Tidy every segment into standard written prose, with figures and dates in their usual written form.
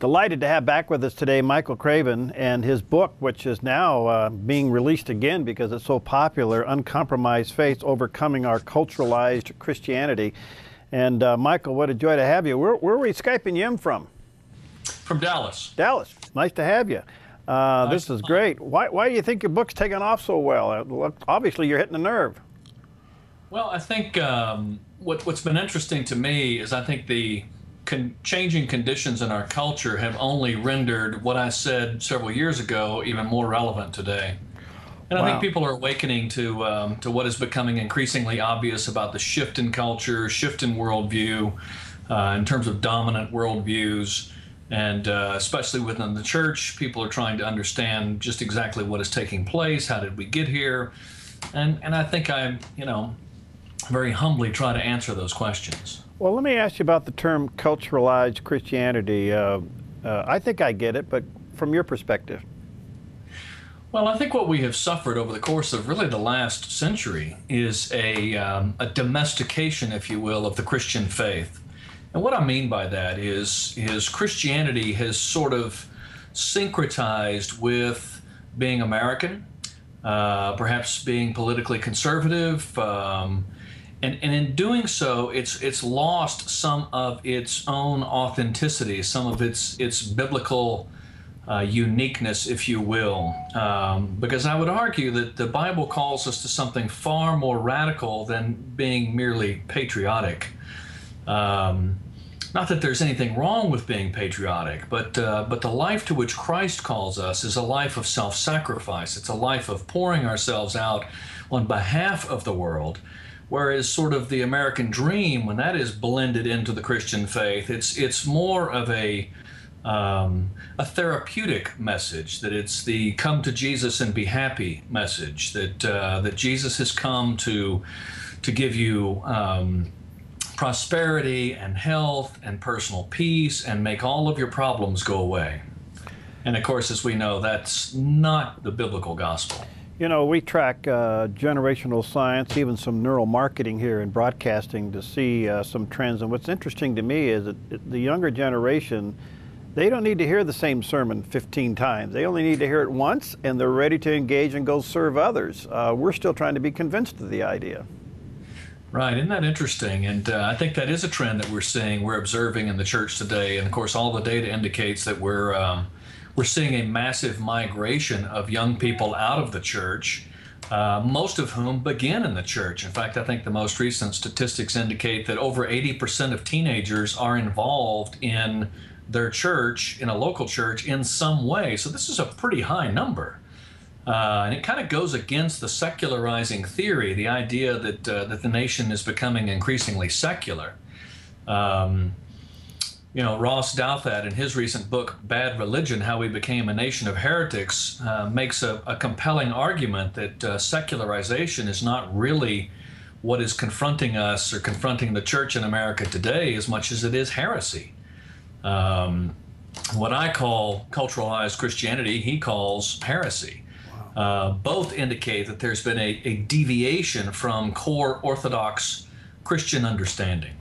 Delighted to have back with us today Michael Craven and his book, which is now being released again because it's so popular, Uncompromised Faith, Overcoming Our Culturalized Christianity. And Michael, what a joy to have you. Where are we Skyping you in from? From Dallas. Dallas. Nice to have you. This is great. Why do you think your book's taken off so well? Obviously, you're hitting a nerve. Well, I think what's been interesting to me is I think the changing conditions in our culture have only rendered what I said several years ago even more relevant today. And I think people are awakening to what is becoming increasingly obvious about the shift in culture, shift in worldview, in terms of dominant worldviews. And especially within the church, people are trying to understand just exactly what is taking place, how did we get here? And I think I, very humbly try to answer those questions. Well, let me ask you about the term culturalized Christianity. I think I get it, but from your perspective. Well, I think what we have suffered over the course of really the last century is a domestication, if you will, of the Christian faith. And what I mean by that is Christianity has sort of syncretized with being American, perhaps being politically conservative, and in doing so, it's lost some of its own authenticity, some of its biblical uniqueness, if you will. Because I would argue that the Bible calls us to something far more radical than being merely patriotic. Not that there's anything wrong with being patriotic, but the life to which Christ calls us is a life of self-sacrifice. It's a life of pouring ourselves out on behalf of the world. Whereas sort of the American dream, when that is blended into the Christian faith, it's more of a therapeutic message, that it's the come to Jesus and be happy message, that Jesus has come to give you prosperity and health and personal peace and make all of your problems go away. And of course, as we know, that's not the biblical gospel. You know, we track generational science, even some neural marketing here in broadcasting to see some trends. And what's interesting to me is that the younger generation, they don't need to hear the same sermon 15 times. They only need to hear it once, and they're ready to engage and go serve others. We're still trying to be convinced of the idea. Right, isn't that interesting? And I think that is a trend that we're observing in the church today. And of course, all the data indicates that we're seeing a massive migration of young people out of the church, most of whom begin in the church. In fact, I think the most recent statistics indicate that over 80% of teenagers are involved in their church, in a local church, in some way. So this is a pretty high number. And it kind of goes against the secularizing theory, the idea that the nation is becoming increasingly secular. Ross Douthat, in his recent book, Bad Religion, How We Became a Nation of Heretics, makes a compelling argument that secularization is not really what is confronting us or confronting the church in America today as much as it is heresy. What I call culturalized Christianity, he calls heresy. Both indicate that there's been a deviation from core Orthodox Christian understanding.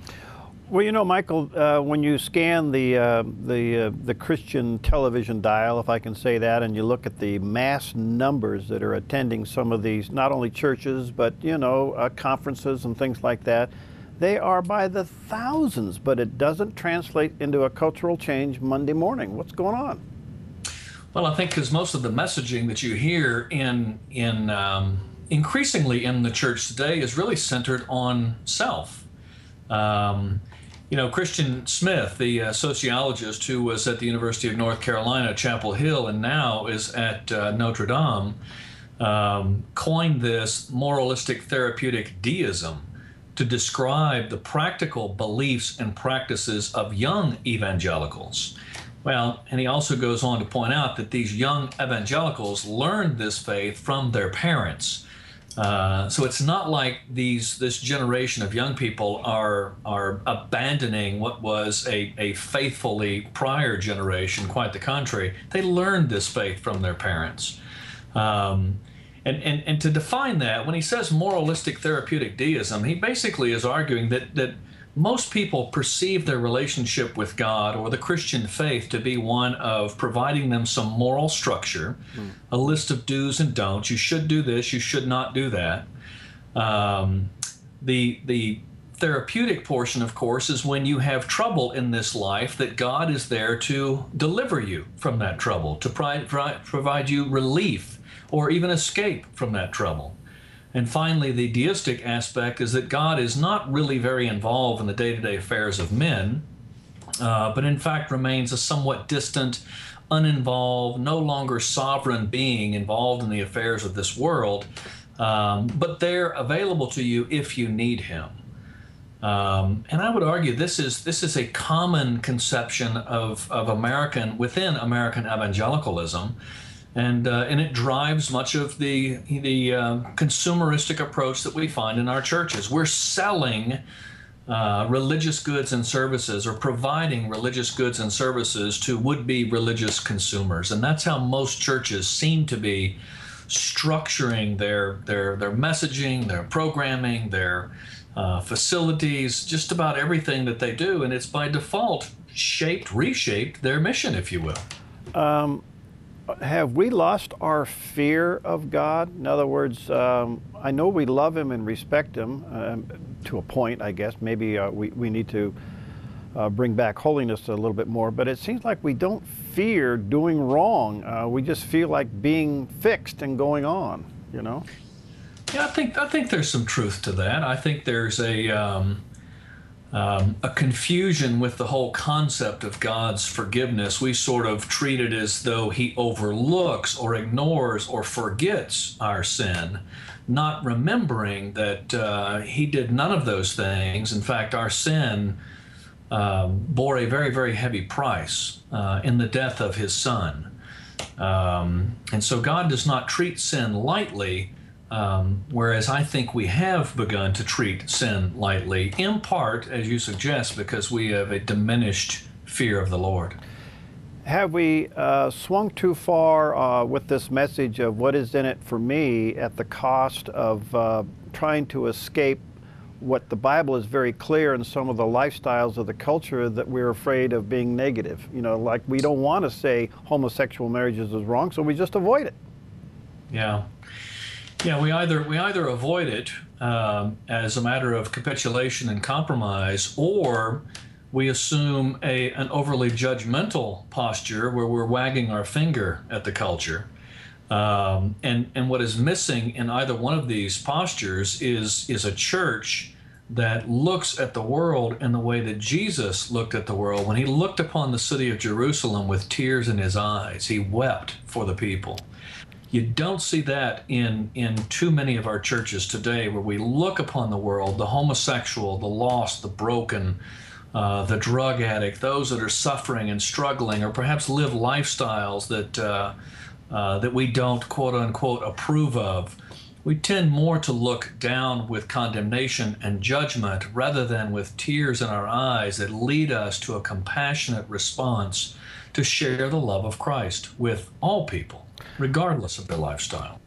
Well, you know, Michael, when you scan the Christian television dial, if I can say that, and you look at the mass numbers that are attending some of these, not only churches, but, conferences and things like that, they are by the thousands, but it doesn't translate into a cultural change Monday morning. What's going on? Well, I think because most of the messaging that you hear increasingly in the church today is really centered on self. Christian Smith, the sociologist who was at the University of North Carolina, Chapel Hill, and now is at Notre Dame, coined this moralistic therapeutic deism to describe the practical beliefs and practices of young evangelicals. Well, and he also goes on to point out that these young evangelicals learned this faith from their parents. So it's not like this generation of young people are abandoning what was a faithfully prior generation. Quite the contrary. They learned this faith from their parents. And to define that, when he says moralistic therapeutic deism, he basically is arguing that most people perceive their relationship with God or the Christian faith to be one of providing them some moral structure, a list of do's and don'ts. You should do this, you should not do that. The therapeutic portion, of course, is when you have trouble in this life, that God is there to deliver you from that trouble, to provide you relief or even escape from that trouble. And finally, the deistic aspect is that God is not really very involved in the day-to-day affairs of men, but in fact remains a somewhat distant, uninvolved, no longer sovereign being involved in the affairs of this world, but they're available to you if you need him. And I would argue this is a common conception of within American evangelicalism. And it drives much of the consumeristic approach that we find in our churches. We're selling religious goods and services, or providing religious goods and services to would-be religious consumers, and that's how most churches seem to be structuring their messaging, their programming, their facilities, just about everything that they do, and it's by default reshaped their mission, if you will. Have we lost our fear of God? In other words, I know we love him and respect him to a point, I guess. Maybe we need to bring back holiness a little bit more, but it seems like we don't fear doing wrong. We just feel like being fixed and going on, you know? Yeah, I think there's some truth to that. I think there's a confusion with the whole concept of God's forgiveness. We sort of treat it as though he overlooks or ignores or forgets our sin, not remembering that he did none of those things. In fact, our sin bore a very, very heavy price in the death of his son. And so God does not treat sin lightly, whereas I think we have begun to treat sin lightly, in part, as you suggest, because we have a diminished fear of the Lord. Have we swung too far with this message of what is in it for me at the cost of trying to escape what the Bible is very clear in some of the lifestyles of the culture, that we're afraid of being negative? You know, like we don't want to say homosexual marriages is wrong, so we just avoid it. Yeah. Yeah, we either avoid it as a matter of capitulation and compromise, or we assume an overly judgmental posture where we're wagging our finger at the culture. And what is missing in either one of these postures is a church that looks at the world in the way that Jesus looked at the world. When he looked upon the city of Jerusalem with tears in his eyes, he wept for the people. You don't see that in too many of our churches today, where we look upon the world, the homosexual, the lost, the broken, the drug addict, those that are suffering and struggling, or perhaps live lifestyles that we don't, quote unquote, approve of. We tend more to look down with condemnation and judgment rather than with tears in our eyes that lead us to a compassionate response to share the love of Christ with all people, regardless of their lifestyle.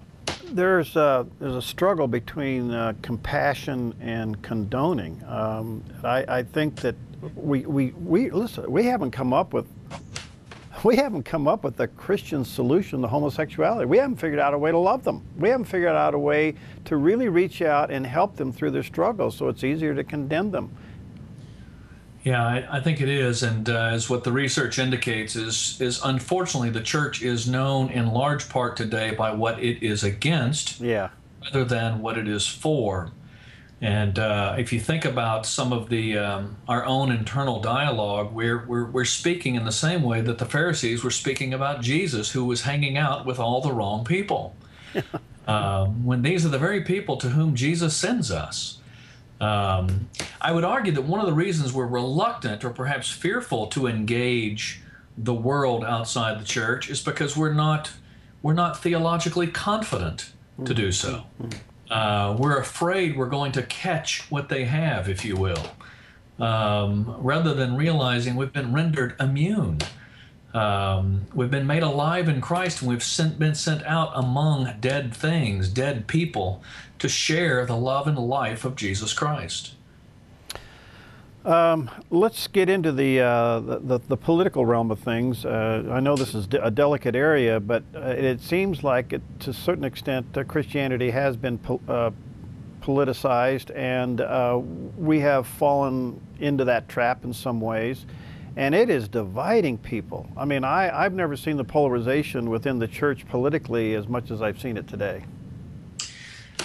There's a struggle between compassion and condoning. I think that we haven't come up with a Christian solution to homosexuality. We haven't figured out a way to love them. We haven't figured out a way to really reach out and help them through their struggles, so it's easier to condemn them. Yeah, I think it is, and as what the research indicates is unfortunately the church is known in large part today by what it is against, rather than what it is for. And if you think about some of the our own internal dialogue, we're speaking in the same way that the Pharisees were speaking about Jesus, who was hanging out with all the wrong people, when these are the very people to whom Jesus sends us. I would argue that one of the reasons we're reluctant or perhaps fearful to engage the world outside the church is because we're not theologically confident to do so. We're afraid we're going to catch what they have, if you will, rather than realizing we've been rendered immune. We've been made alive in Christ, and we've been sent out among dead things, dead people, to share the love and life of Jesus Christ. Let's get into the political realm of things. I know this is a delicate area, but it seems like, to a certain extent, Christianity has been politicized, and we have fallen into that trap in some ways, and it is dividing people. I mean, I've never seen the polarization within the church politically as much as I've seen it today.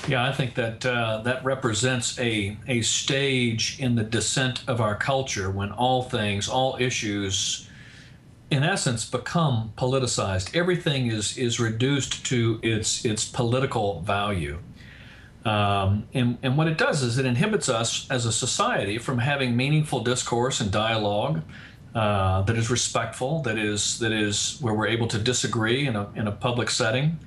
Yeah, I think that that represents a stage in the descent of our culture when all things, all issues, in essence, become politicized. Everything is reduced to its political value. And what it does is it inhibits us as a society from having meaningful discourse and dialogue that is respectful, that is where we're able to disagree in a public setting.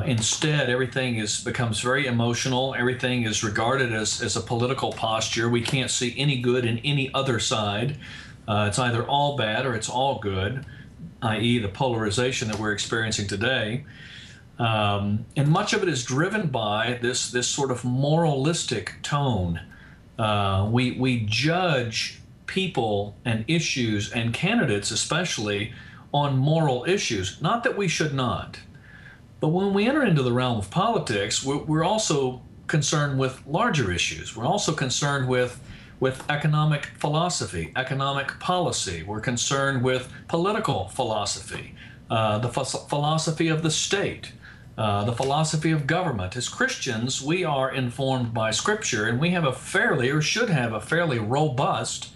Instead, everything becomes very emotional. Everything is regarded as a political posture. We can't see any good in any other side. It's either all bad or it's all good, i.e. the polarization that we're experiencing today. And much of it is driven by this sort of moralistic tone. We judge people and issues and candidates especially on moral issues. Not that we should not. But when we enter into the realm of politics, we're also concerned with larger issues. We're also concerned with economic philosophy, economic policy. We're concerned with political philosophy, the philosophy of the state, the philosophy of government. As Christians, we are informed by Scripture, and we have should have a fairly robust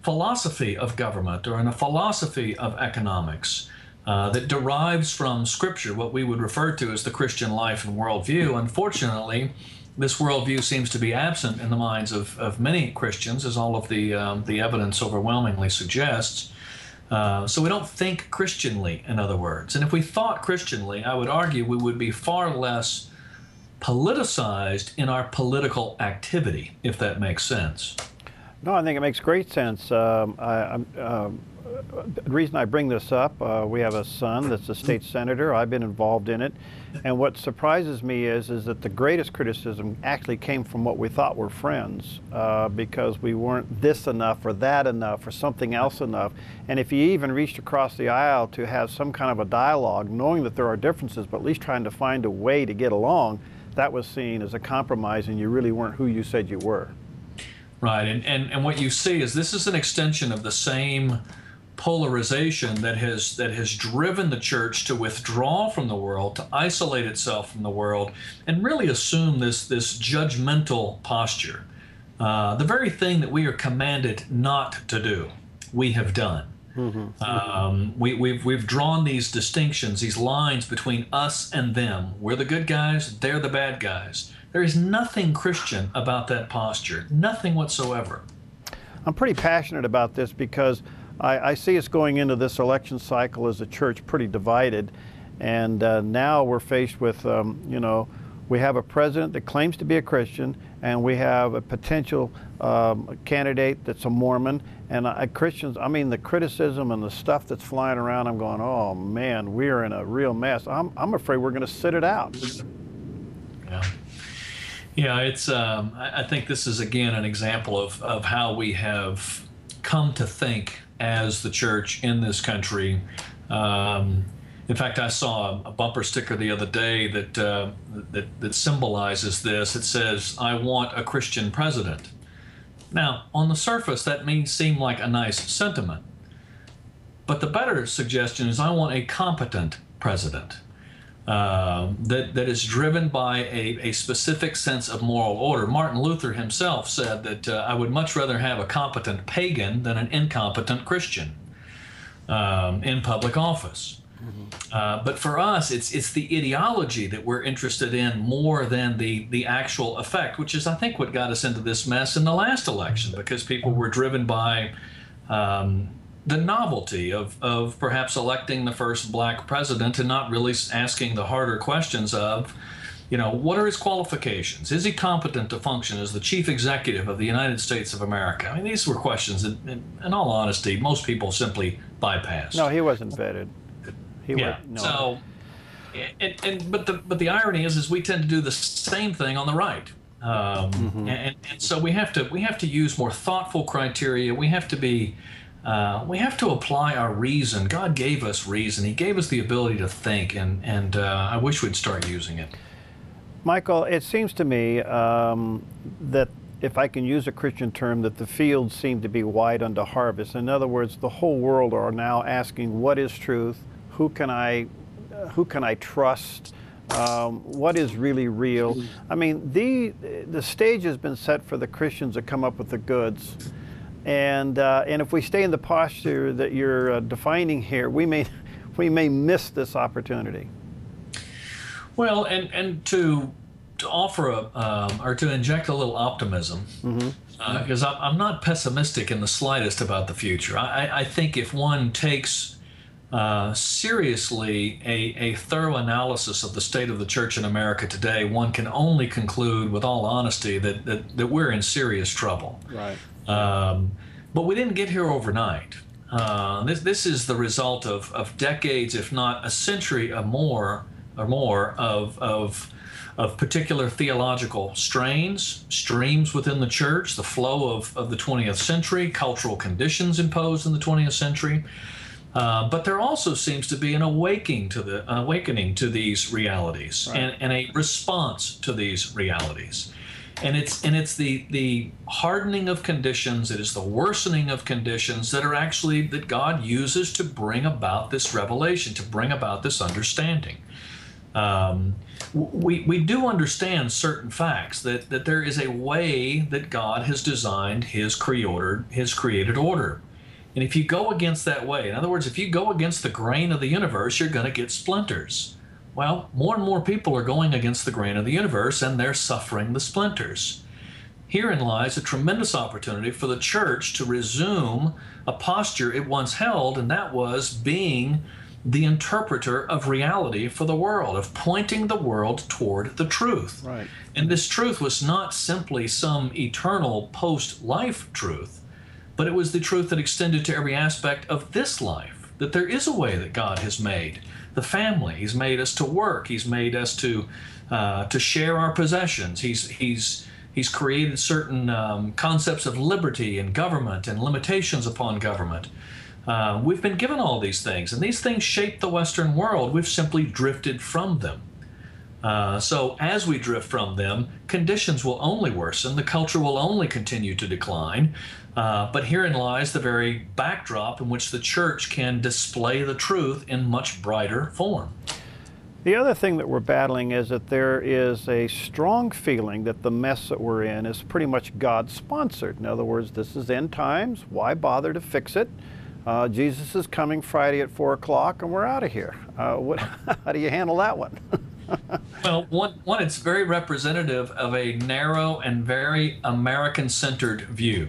philosophy of government, or a philosophy of economics. That derives from Scripture, what we would refer to as the Christian life and worldview. Unfortunately, this worldview seems to be absent in the minds of many Christians, as all of the evidence overwhelmingly suggests. So we don't think Christianly, in other words. And if we thought Christianly, I would argue we would be far less politicized in our political activity, if that makes sense. No, I think it makes great sense. The reason I bring this up, we have a son that's a state senator. I've been involved in it. And what surprises me is that the greatest criticism actually came from what we thought were friends, because we weren't this enough or that enough or something else enough. And if you even reached across the aisle to have some kind of a dialogue, knowing that there are differences, but at least trying to find a way to get along, that was seen as a compromise, and you really weren't who you said you were. Right, and what you see is this is an extension of the same polarization that has driven the church to withdraw from the world, to isolate itself from the world, and really assume this judgmental posture. The very thing that we are commanded not to do, we have done. Mm-hmm. We've drawn these distinctions, these lines between us and them. We're the good guys, they're the bad guys. There is nothing Christian about that posture, nothing whatsoever. I'm pretty passionate about this because I see us going into this election cycle as a church pretty divided, and now we're faced with, we have a president that claims to be a Christian, and we have a potential candidate that's a Mormon, and Christians, I mean, the criticism and the stuff that's flying around, I'm going, oh man, we're in a real mess. I'm afraid we're going to sit it out. Yeah. Yeah, it's. I think this is again an example of how we have come to think as the church in this country. In fact, I saw a bumper sticker the other day that symbolizes this. It says, "I want a Christian president." Now, on the surface, that may seem like a nice sentiment, but the better suggestion is, "I want a competent president." That is driven by a specific sense of moral order. Martin Luther himself said that I would much rather have a competent pagan than an incompetent Christian in public office. Mm-hmm. But for us, it's the ideology that we're interested in more than the actual effect, which is, I think, what got us into this mess in the last election, because people were driven by the novelty of perhaps electing the first black president and not really asking the harder questions of, what are his qualifications? Is he competent to function as the chief executive of the United States of America? I mean, these were questions that, in all honesty, most people simply bypassed. No, he wasn't vetted. So, but the irony is we tend to do the same thing on the right. And so we have to use more thoughtful criteria. We have to apply our reason. God gave us reason. He gave us the ability to think, and I wish we'd start using it. Michael, it seems to me that, if I can use a Christian term, that the fields seem to be wide unto harvest. In other words, the whole world are now asking, what is truth? Who can I trust? What is really real? I mean, the stage has been set for the Christians to come up with the goods. And if we stay in the posture that you're defining here, we may miss this opportunity. Well, and to offer or to inject a little optimism, because I'm not pessimistic in the slightest about the future. I think if one takes seriously a thorough analysis of the state of the church in America today, one can only conclude with all honesty that we're in serious trouble. Right. But we didn't get here overnight. This is the result of decades, if not a century or more of particular theological streams within the church, the flow of the 20th century, cultural conditions imposed in the 20th century. But there also seems to be an awakening to these realities, right, and a response to these realities. And it's the hardening of conditions, it is the worsening of conditions that God uses to bring about this revelation, to bring about this understanding. We do understand certain facts, that there is a way that God has designed his created order. And if you go against that way, in other words, if you go against the grain of the universe, you're going to get splinters. Well, more and more people are going against the grain of the universe, and they're suffering the splinters. Herein lies a tremendous opportunity for the church to resume a posture it once held, and that was being the interpreter of reality for the world, of pointing the world toward the truth. Right. And this truth was not simply some eternal post-life truth, but it was the truth that extended to every aspect of this life, that there is a way that God has made the family. He's made us to work. He's made us to share our possessions. He's created certain concepts of liberty and government and limitations upon government. We've been given all these things, and these things shape the Western world. We've simply drifted from them. So as we drift from them, conditions will only worsen. The culture will only continue to decline. But herein lies the very backdrop in which the church can display the truth in much brighter form. The other thing that we're battling is that there is a strong feeling that the mess that we're in is pretty much God-sponsored. In other words, this is end times. Why bother to fix it? Jesus is coming Friday at 4 o'clock, and we're out of here. How do you handle that one? Well, one, it's very representative of a narrow and very American-centered view.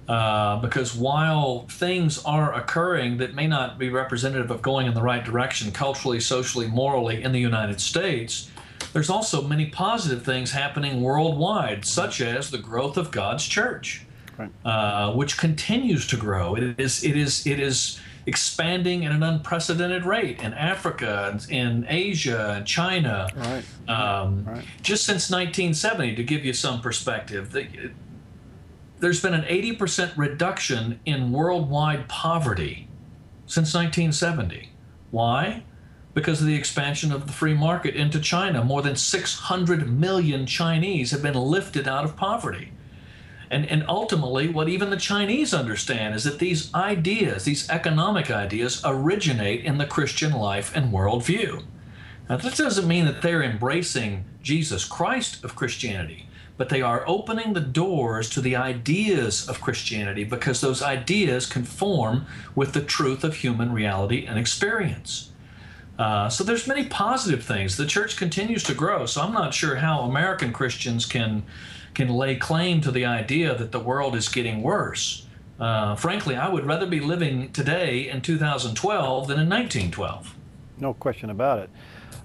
Because while things are occurring that may not be representative of going in the right direction culturally, socially, morally in the United States, there's also many positive things happening worldwide, such as the growth of God's church, right, which continues to grow. It is expanding at an unprecedented rate in Africa, in Asia, and China. Right. Right. Just since 1970, to give you some perspective, there's been an 80% reduction in worldwide poverty since 1970. Why? Because of the expansion of the free market into China. More than 600 million Chinese have been lifted out of poverty. And ultimately, what even the Chinese understand is that these ideas, these economic ideas, originate in the Christian life and worldview. Now, that doesn't mean that they're embracing Jesus Christ of Christianity, but they are opening the doors to the ideas of Christianity because those ideas conform with the truth of human reality and experience. So there's many positive things. The church continues to grow, so I'm not sure how American Christians can lay claim to the idea that the world is getting worse. Frankly, I would rather be living today in 2012 than in 1912. No question about it.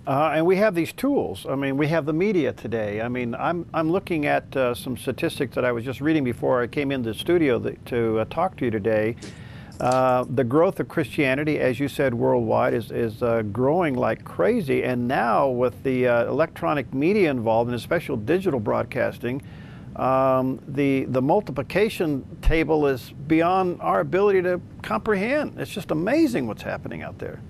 And we have these tools. I mean, we have the media today. I mean, I'm looking at some statistics that I was just reading before I came into the studio to talk to you today. The growth of Christianity, as you said, worldwide is growing like crazy. And now with the electronic media involved, and especially digital broadcasting, the multiplication table is beyond our ability to comprehend. It's just amazing what's happening out there.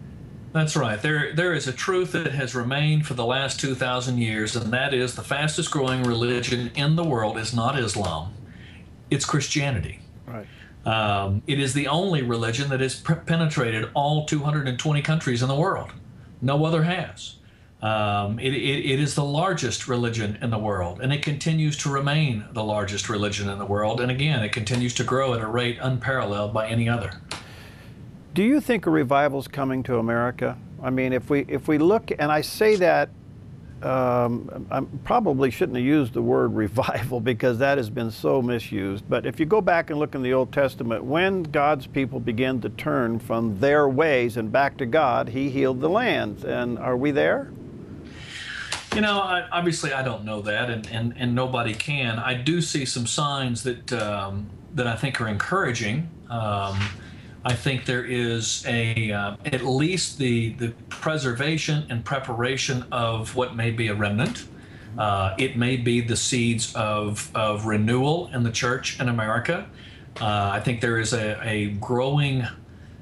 That's right. There is a truth that has remained for the last 2,000 years, and that is the fastest growing religion in the world is not Islam, it's Christianity. Right. It is the only religion that has penetrated all 220 countries in the world. No other has. It is the largest religion in the world, and it continues to remain the largest religion in the world. And again, it continues to grow at a rate unparalleled by any other. Do you think a revival is coming to America? I mean, if we look, and I say that, I probably shouldn't have used the word revival because that has been so misused. But if you go back and look in the Old Testament, when God's people began to turn from their ways and back to God, He healed the land. And are we there? You know, obviously I don't know that, and nobody can. I do see some signs that that I think are encouraging. I think there is at least the preservation and preparation of what may be a remnant. It may be the seeds of renewal in the church in America. I think there is a growing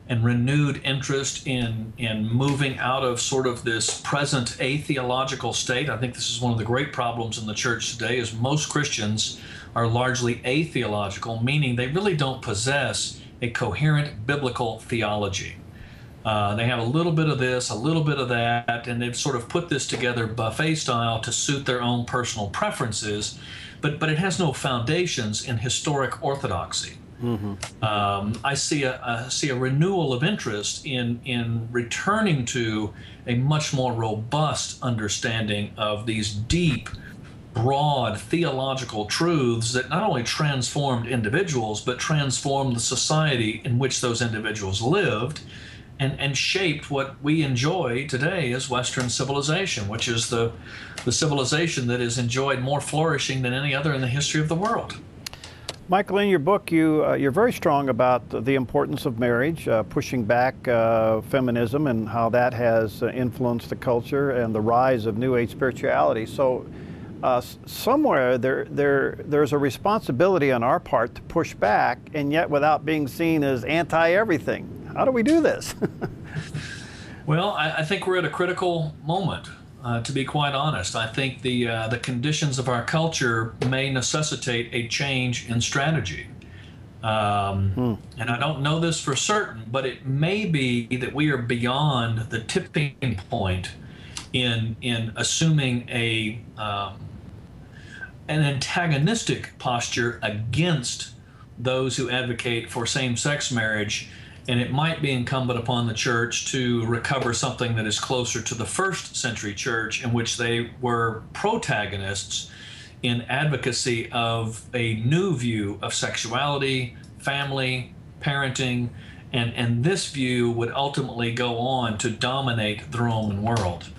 and renewed interest in moving out of sort of this present atheological state. I think this is one of the great problems in the church today is most Christians are largely atheological, meaning they really don't possess a coherent biblical theology. They have a little bit of this, a little bit of that, and they've sort of put this together buffet style to suit their own personal preferences, but it has no foundations in historic orthodoxy. Mm-hmm. I see a renewal of interest in returning to a much more robust understanding of these deep, broad theological truths that not only transformed individuals, but transformed the society in which those individuals lived and shaped what we enjoy today as Western civilization, which is the civilization that has enjoyed more flourishing than any other in the history of the world. Michael, in your book, you're very strong about the importance of marriage, pushing back feminism and how that has influenced the culture and the rise of New Age spirituality. So somewhere there's a responsibility on our part to push back, and yet without being seen as anti-everything. How do we do this? Well, I think we're at a critical moment, to be quite honest. I think the conditions of our culture may necessitate a change in strategy. And I don't know this for certain, but it may be that we are beyond the tipping point in assuming an antagonistic posture against those who advocate for same-sex marriage, and it might be incumbent upon the church to recover something that is closer to the first century church, in which they were protagonists in advocacy of a new view of sexuality, family, parenting, and this view would ultimately go on to dominate the Roman world.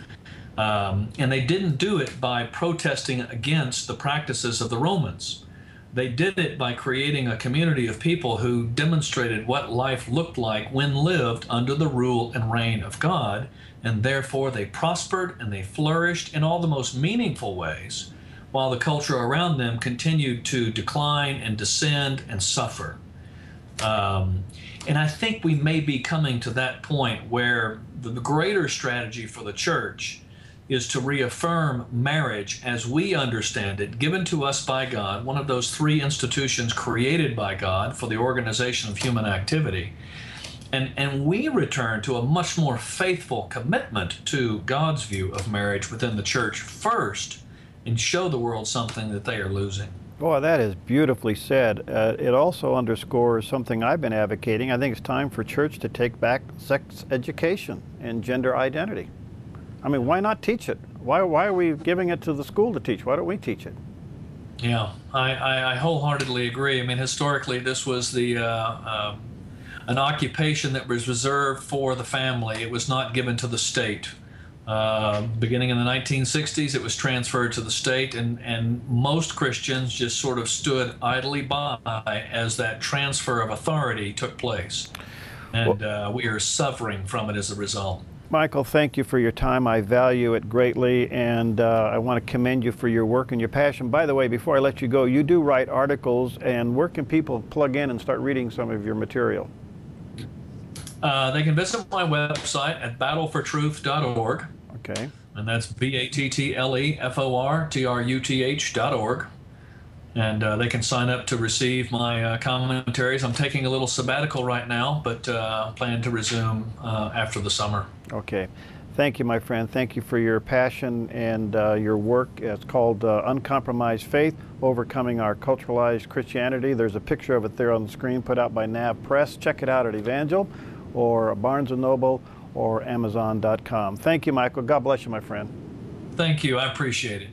And they didn't do it by protesting against the practices of the Romans. They did it by creating a community of people who demonstrated what life looked like when lived under the rule and reign of God, and therefore they prospered and they flourished in all the most meaningful ways, while the culture around them continued to decline and descend and suffer. And I think we may be coming to that point where the greater strategy for the church is to reaffirm marriage as we understand it, given to us by God, one of those three institutions created by God for the organization of human activity. And we return to a much more faithful commitment to God's view of marriage within the church first, and show the world something that they are losing. Boy, that is beautifully said. It also underscores something I've been advocating. I think it's time for church to take back sex education and gender identity. I mean, why not teach it? Why are we giving it to the school to teach? Why don't we teach it? Yeah, I wholeheartedly agree. I mean, historically, this was an occupation that was reserved for the family. It was not given to the state. Beginning in the 1960s, it was transferred to the state, and most Christians just sort of stood idly by as that transfer of authority took place. And we are suffering from it as a result. Michael, thank you for your time. I value it greatly, and I want to commend you for your work and your passion. By the way, before I let you go, you do write articles, and where can people plug in and start reading some of your material? They can visit my website at battlefortruth.org. Okay. And that's BATTLEFORTRUTH.org. And they can sign up to receive my commentaries. I'm taking a little sabbatical right now, but plan to resume after the summer. Okay. Thank you, my friend. Thank you for your passion and your work. It's called Uncompromised Faith, Overcoming Our Culturalized Christianity. There's a picture of it there on the screen, put out by Nav Press. Check it out at Evangel or Barnes & Noble or Amazon.com. Thank you, Michael. God bless you, my friend. Thank you. I appreciate it.